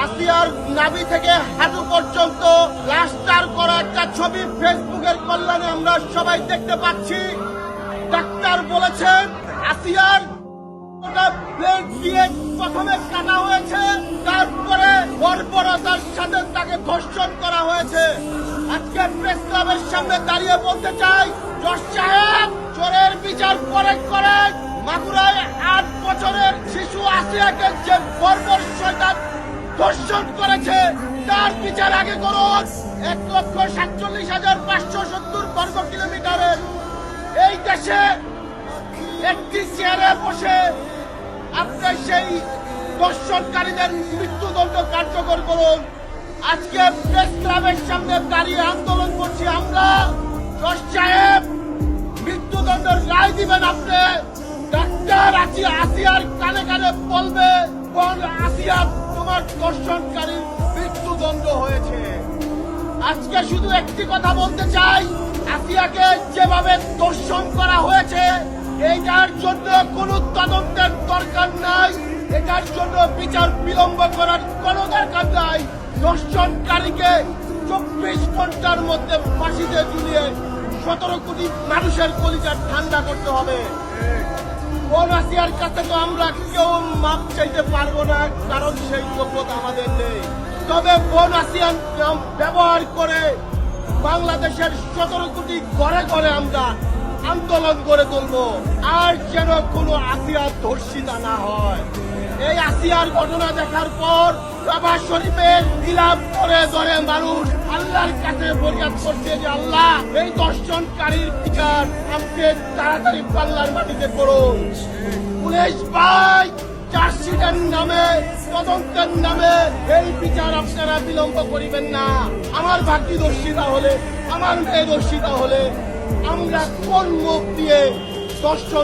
আসিয়ার নাভি থেকে হাঁটু পর্যন্ত প্লাস্টার করা একটা ছবি ফেসবুকের কল্যাণে আমরা সবাই দেখতে পাচ্ছি। ডাক্তার বলেছেন আসিয়ার ব্লেড দিয়ে প্রথমে কাটা হয়েছে, তারপরে বর্বরতার সাথে তাকে ধর্ষণ করা হয়েছে। আজকে প্রেস ক্লাবের সামনে দাঁড়িয়ে বলতে চাই, জজ সাহেব চোরের বিচার করে করেন। মাগুরায় 8 বছরের শিশু আসিয়াকে যে বর্বর শয়তান ধর্ষণ করেছে তার বিচার আগে করুন। 1,47,570 বর্গ কিলোমিটারের এই দেশে একটি চেয়ারে বসে আপনি সেই ধর্ষণকারীদের মৃত্যুদণ্ড কার্যকর করুন। আজকে প্রেস ক্লাবের সামনে দাঁড়িয়ে আন্দোলন করছি আমরা। জজ সাহেব মৃত্যুদণ্ডের রায় দিবেন আপনি। ডাক্তার আসিয়ার কানে কানে বলবে, কোন আসিয়া তোমার ধর্ষণকারীর মৃত্যুদণ্ড হয়েছে। আজকে শুধু একটি কথা বলতে চাই, আসিয়াকে যেভাবে ধর্ষণ করা হয়েছে এইটার জন্য কোনো তদন্তের দরকার নাই, এটার জন্য বিচার বিলম্ব করার কোনো দরকার নাই। ধর্ষণকারীকে 24 ঘন্টার মধ্যে ফাঁসিতে ঝুলিয়ে 17 কোটি মানুষের কলিজা ঠান্ডা করতে হবে। কোন আসিয়ার কাছে তো আমরা কেউ মাপ চাইতে পারবো না, কারণ সেই যোগ্যতা আমাদের নেই। তবে কোন আসিয়ান ব্যবহার করে বাংলাদেশের 17 কোটি ঘরে ঘরে আমরা আন্দোলন করে তুলব, আর যেন কোনো আসিয়া ধর্ষিতা না হয়। এই আসিয়ার ঘটনা দেখার পর কাবা শরীফের বিলাপ করে ধরে মানুষ আল্লাহর কাছে ফরিয়াদ করছে যে আল্লাহ এই ধর্ষণকারীর বিচার আপনি তাড়াতাড়ি বাংলার মাটিতে করুন। পুলিশ ভাই, চার্জশিটের নামে তদন্তের নামে এই বিচার আপনারা বিলম্ব করিবেন না। আমার ভাগ্যি দর্শিতা হলে, আমার মেয়ে দর্শিতা হলে আমরা কোন মুখ দিয়ে দর্শন